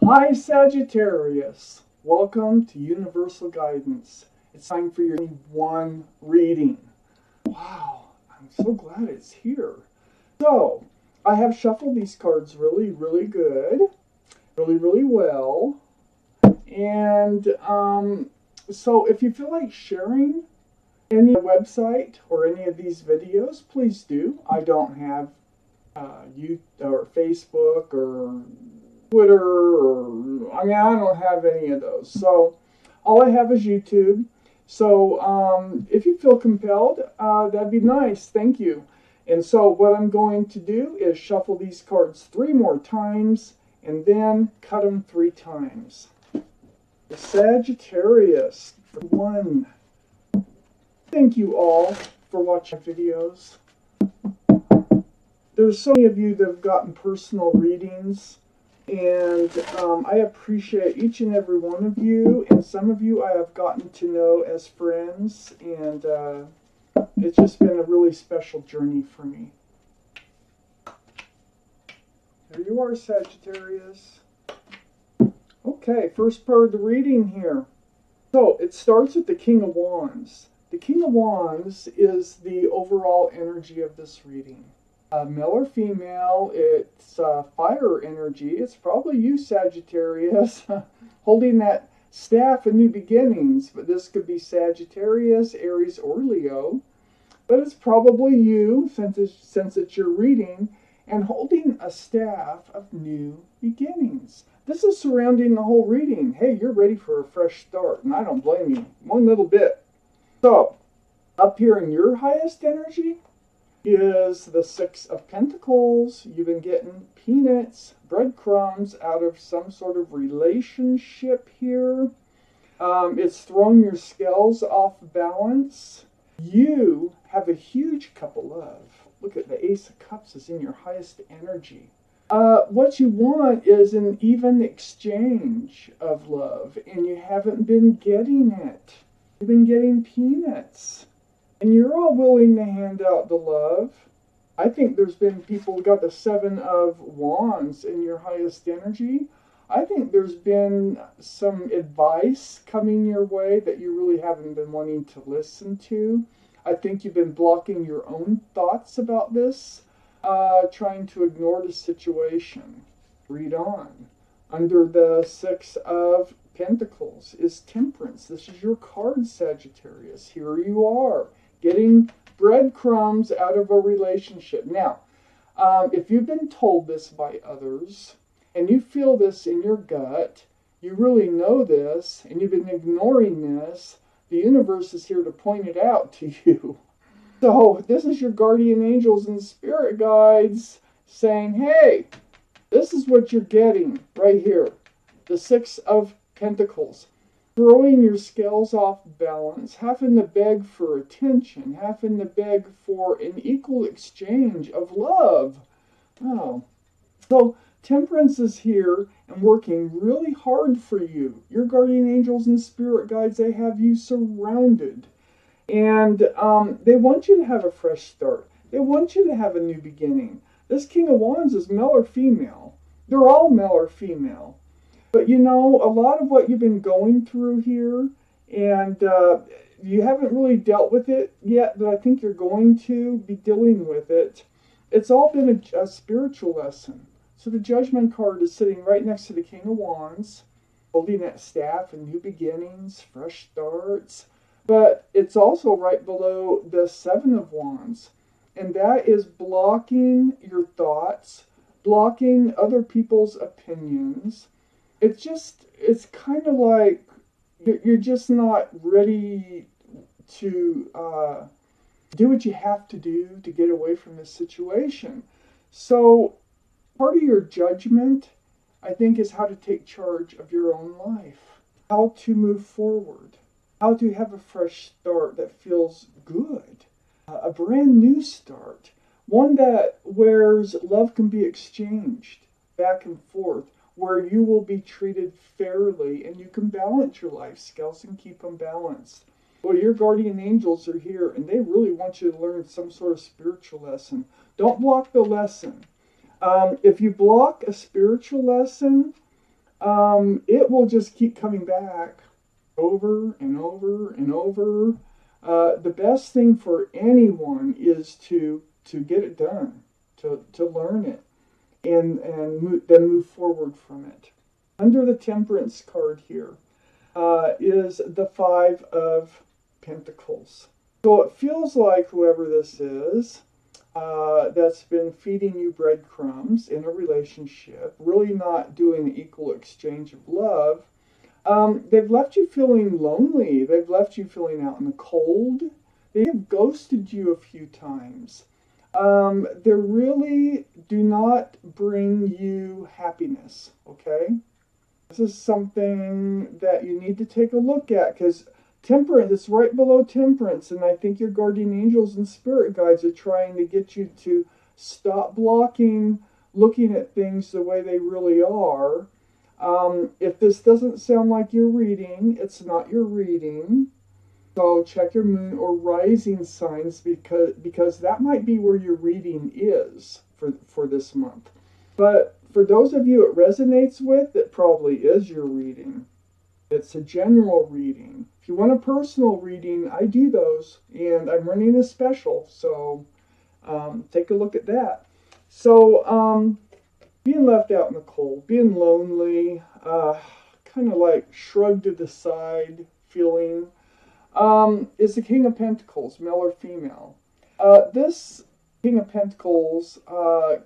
Hi Sagittarius, welcome to Universal Guidance. It's time for your one reading. Wow, I'm so glad it's here. So, I have shuffled these cards really good, really well. And so if you feel like sharing any website or any of these videos, please do. I don't have YouTube or Facebook or Twitter, or I don't have any of those. So all I have is YouTube. So if you feel compelled, that'd be nice. Thank you. And so what I'm going to do is shuffle these cards 3 more times and then cut them 3 times. The Sagittarius, 1. Thank you all for watching videos. There's so many of you that have gotten personal readings. And I appreciate each and every one of you, and some of you I have gotten to know as friends, and it's just been a really special journey for me. There you are, Sagittarius. Okay, first part of the reading here. So it starts with the King of Wands. The King of Wands is the overall energy of this reading. Male or female, it's fire energy. It's probably you, Sagittarius, holding that staff of new beginnings. But this could be Sagittarius, Aries, or Leo. But it's probably you, since it's your reading, and holding a staff of new beginnings. This is surrounding the whole reading. Hey, you're ready for a fresh start, and I don't blame you one little bit. So, up here in your highest energy is the 6 of Pentacles. You've been getting peanuts, breadcrumbs out of some sort of relationship here. It's thrown your scales off balance. You have a huge cup of love. Look at the Ace of Cups is in your highest energy. What you want is an even exchange of love, and you haven't been getting it. You've been getting peanuts. And you're all willing to hand out the love. I think there's been people who got the 7 of Wands in your highest energy. I think there's been some advice coming your way that you really haven't been wanting to listen to. I think you've been blocking your own thoughts about this, trying to ignore the situation. Read on. Under the 6 of Pentacles is Temperance. This is your card, Sagittarius. Here you are, getting breadcrumbs out of a relationship. Now, if you've been told this by others, and you feel this in your gut, you really know this, and you've been ignoring this, the universe is here to point it out to you. So, this is your guardian angels and spirit guides saying, hey, this is what you're getting right here. The 6 of Pentacles. Throwing your scales off balance, having to beg for attention, having to beg for an equal exchange of love. Oh. So Temperance is here and working really hard for you. Your guardian angels and spirit guides, they have you surrounded. And they want you to have a fresh start. They want you to have a new beginning. This King of Wands is male or female. They're all male or female. But you know, a lot of what you've been going through here, and you haven't really dealt with it yet, but I think you're going to be dealing with it. It's all been a spiritual lesson. So the Judgment card is sitting right next to the King of Wands, holding that staff and new beginnings, fresh starts. But it's also right below the 7 of Wands. And that is blocking your thoughts, blocking other people's opinions. It's kind of like you're just not ready to do what you have to do to get away from this situation. So part of your judgment, I think, is how to take charge of your own life, how to move forward, how to have a fresh start that feels good, a brand new start, one where love can be exchanged back and forth, where you will be treated fairly and you can balance your life scales and keep them balanced. Well, your guardian angels are here and they really want you to learn some sort of spiritual lesson. Don't block the lesson. If you block a spiritual lesson, it will just keep coming back over and over and over. The best thing for anyone is to get it done, to learn it, and then move forward from it. Under the Temperance card here is the Five of Pentacles. So it feels like whoever this is, that's been feeding you breadcrumbs in a relationship, really not doing an equal exchange of love. They've left you feeling lonely. They've left you feeling out in the cold. They have ghosted you a few times. They really do not bring you happiness, okay? This is something that you need to take a look at, because Temperance is right below Temperance, and I think your guardian angels and spirit guides are trying to get you to stop blocking looking at things the way they really are. If this doesn't sound like your reading, it's not your reading. So check your moon or rising signs, because that might be where your reading is for this month. But for those of you it resonates with, it probably is your reading. It's a general reading. If you want a personal reading, I do those, and I'm running a special, so take a look at that. So being left out in the cold, being lonely, kind of like shrugged to the side feeling, is the King of Pentacles, male or female. This King of Pentacles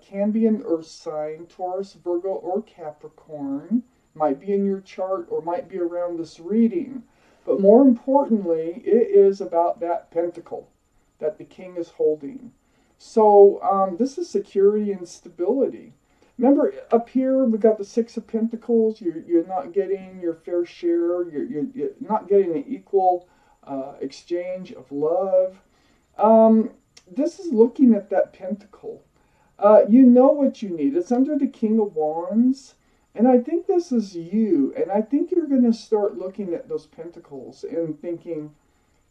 can be an earth sign, Taurus, Virgo, or Capricorn. Might be in your chart or might be around this reading. But more importantly, it is about that pentacle that the king is holding. So this is security and stability. Remember, up here we got the Six of Pentacles. You're not getting your fair share. You're not getting an equal exchange of love. This is looking at that pentacle. You know what you need. It's under the King of Wands. And I think this is you. And I think you're going to start looking at those pentacles and thinking,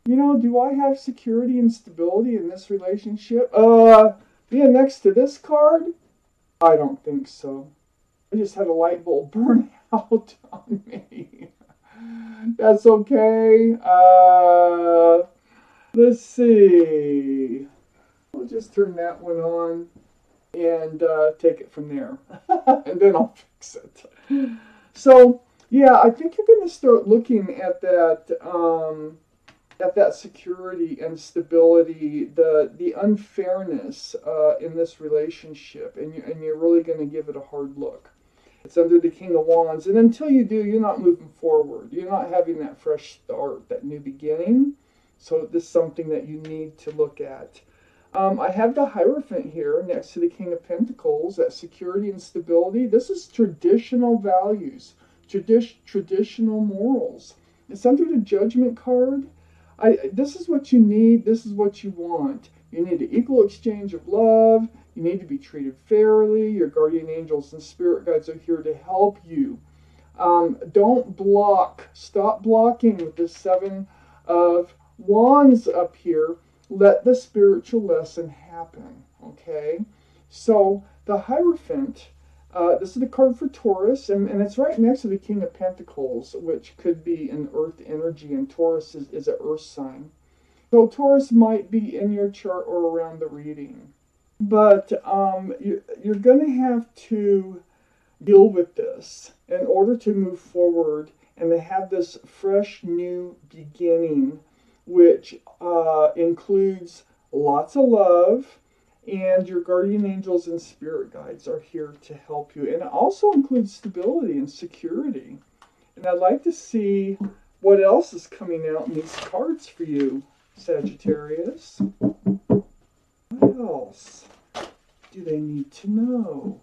you know, do I have security and stability in this relationship? Being next to this card? I don't think so. I just had a light bulb burn out on me. That's okay. Let's see. We'll just turn that one on and take it from there. And then I'll fix it. So, yeah, I think you're going to start looking at that security and stability, the unfairness in this relationship, and you're really going to give it a hard look. It's under the King of Wands, and until you do, you're not moving forward. You're not having that fresh start, that new beginning. So this is something that you need to look at. I have the Hierophant here next to the King of Pentacles, that security and stability. This is traditional values, traditional morals. It's under the Judgment card. This is what you need. This is what you want. You need an equal exchange of love. You need to be treated fairly. Your guardian angels and spirit guides are here to help you. Don't block. Stop blocking with the Seven of Wands up here. Let the spiritual lesson happen. Okay? So the Hierophant, this is the card for Taurus, and it's right next to the King of Pentacles, which could be an earth energy, and Taurus is an earth sign. So Taurus might be in your chart or around the reading. But you're going to have to deal with this in order to move forward and to have this fresh new beginning, which includes lots of love, and your guardian angels and spirit guides are here to help you. And it also includes stability and security. And I'd like to see what else is coming out in these cards for you, Sagittarius. What else do they need to know?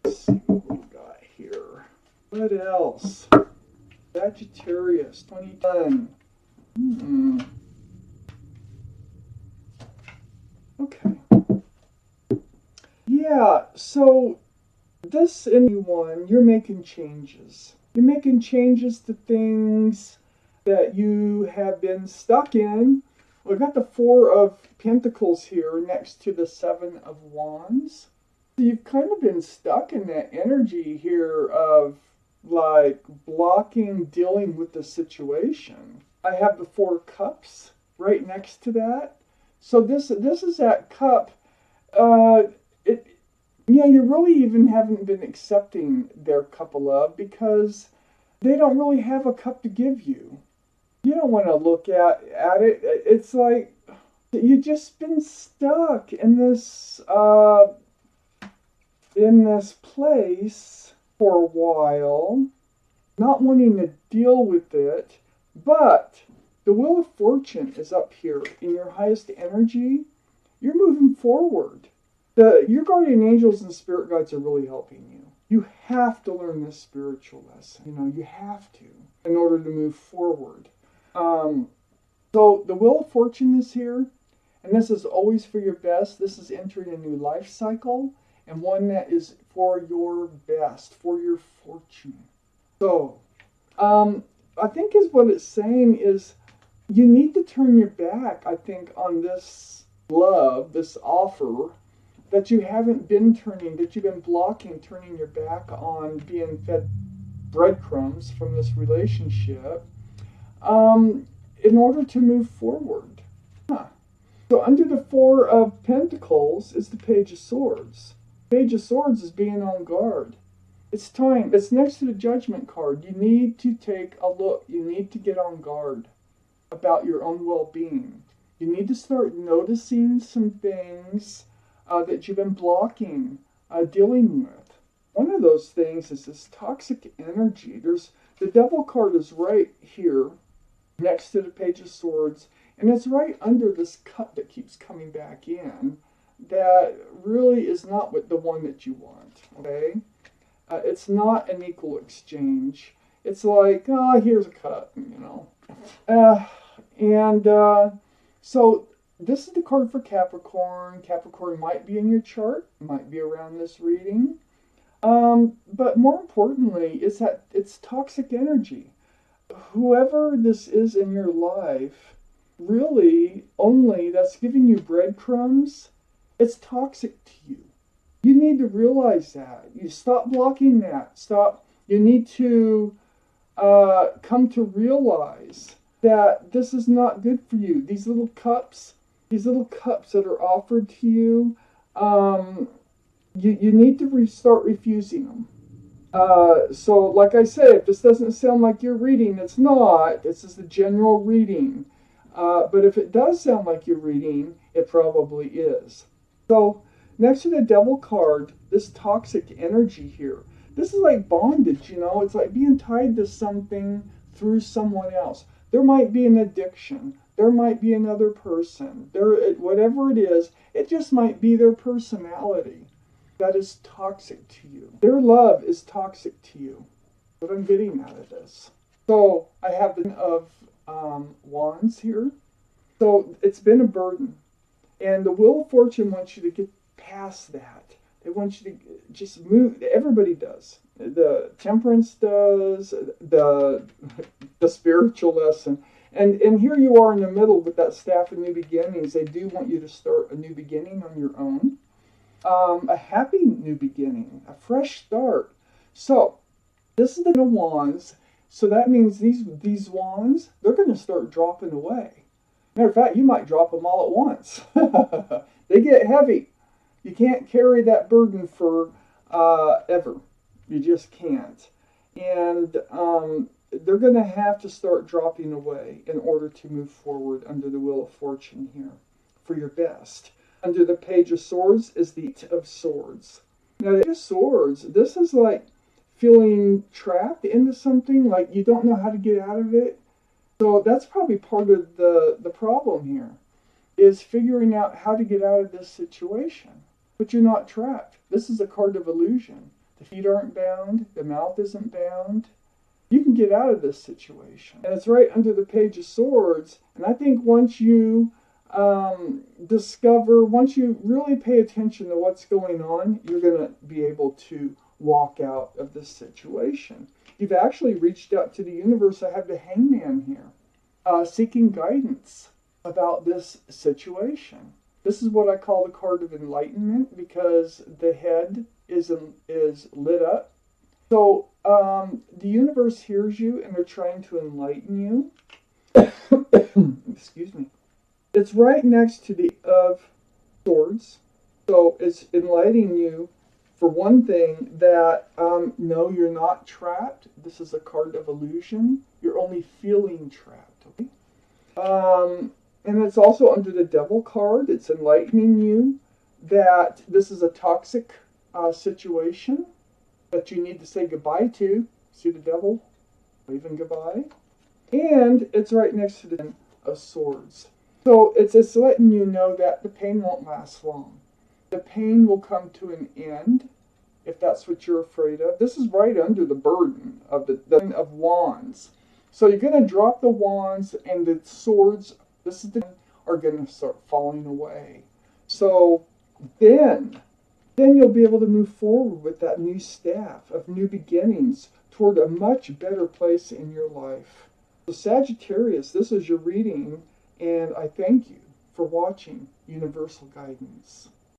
Let's see what we got here. What else? Sagittarius 2010. Okay. Yeah, so this in one, you're making changes. You're making changes to things that you have been stuck in, We've got the Four of Pentacles here next to the Seven of Wands. So you've kind of been stuck in that energy here of like blocking dealing with the situation. I have the Four Cups right next to that. So this is that cup. You really even haven't been accepting their cup of love because they don't really have a cup to give you. You don't want to look at it. It's like you've just been stuck in this place for a while, not wanting to deal with it. But the Wheel of Fortune is up here in your highest energy. You're moving forward. Your guardian angels and spirit guides are really helping you. You have to learn this spiritual lesson. You have to in order to move forward. So the Wheel of Fortune is here, and this is always for your best. This is entering a new life cycle, and one that is for your best, for your fortune. So, I think is what it's saying is you need to turn your back, I think, on this love, this offer that you haven't been turning, that you've been blocking, turning your back on being fed breadcrumbs from this relationship. In order to move forward. So under the Four of Pentacles is the Page of Swords. Page of Swords is being on guard. It's time. It's next to the Judgment card. You need to take a look. You need to get on guard about your own well-being. You need to start noticing some things that you've been blocking, dealing with. One of those things is this toxic energy. The Devil card is right here next to the Page of Swords, and it's right under this cup that keeps coming back in that really is not the one that you want, okay? It's not an equal exchange. It's like, here's a cup, So this is the card for Capricorn. Capricorn might be in your chart, might be around this reading. But more importantly, it's toxic energy. Whoever this is in your life, really only that's giving you breadcrumbs, it's toxic to you. You need to realize that. You stop blocking that. You need to come to realize that this is not good for you. These little cups that are offered to you, you need to start refusing them. So like I say, if this doesn't sound like your reading, it's not. This is the general reading. But if it does sound like your reading, it probably is. So next to the Devil card, this toxic energy here, this is like bondage, It's like being tied to something through someone else. There might be an addiction. There might be another person. Whatever it is, it just might be their personality that is toxic to you. Their love is toxic to you. What I'm getting out of this. So I have the of Wands here. So it's been a burden. And the Wheel of Fortune wants you to get past that. They want you to just move. Everybody does. The Temperance does. The spiritual lesson. And here you are in the middle with that Staff of New Beginnings. They do want you to start a new beginning on your own. A happy new beginning. A fresh start. So, this is the Wands. So that means these wands, they're going to start dropping away. Matter of fact, you might drop them all at once. They get heavy. You can't carry that burden for ever. You just can't. And they're going to have to start dropping away in order to move forward under the Wheel of Fortune here for your best. Under the Page of Swords is the Eight of Swords. Now, the Eight of Swords, this is like feeling trapped into something, like you don't know how to get out of it. So that's probably part of the problem here, is figuring out how to get out of this situation. But you're not trapped. This is a card of illusion. The feet aren't bound. The mouth isn't bound. You can get out of this situation. And it's right under the Page of Swords. And I think once you once you really pay attention to what's going on, you're going to be able to walk out of this situation. You've actually reached out to the universe. I have the Hangman here, seeking guidance. about this situation. This is what I call the card of enlightenment because the head is lit up. So the universe hears you and they're trying to enlighten you. Excuse me. It's right next to the of swords. So it's enlightening you for one thing that no, you're not trapped. This is a card of illusion. You're only feeling trapped. Okay. And it's also under the devil card. It's enlightening you that this is a toxic situation that you need to say goodbye to. See the devil waving goodbye? And it's right next to the Ten of Swords. So it's just letting you know that the pain won't last long. The pain will come to an end if that's what you're afraid of. This is right under the burden of the Ten of Wands. So you're going to drop the wands and the swords, are going to start falling away. So then you'll be able to move forward with that new staff of new beginnings toward a much better place in your life. So Sagittarius, this is your reading, and I thank you for watching Universal Guidance.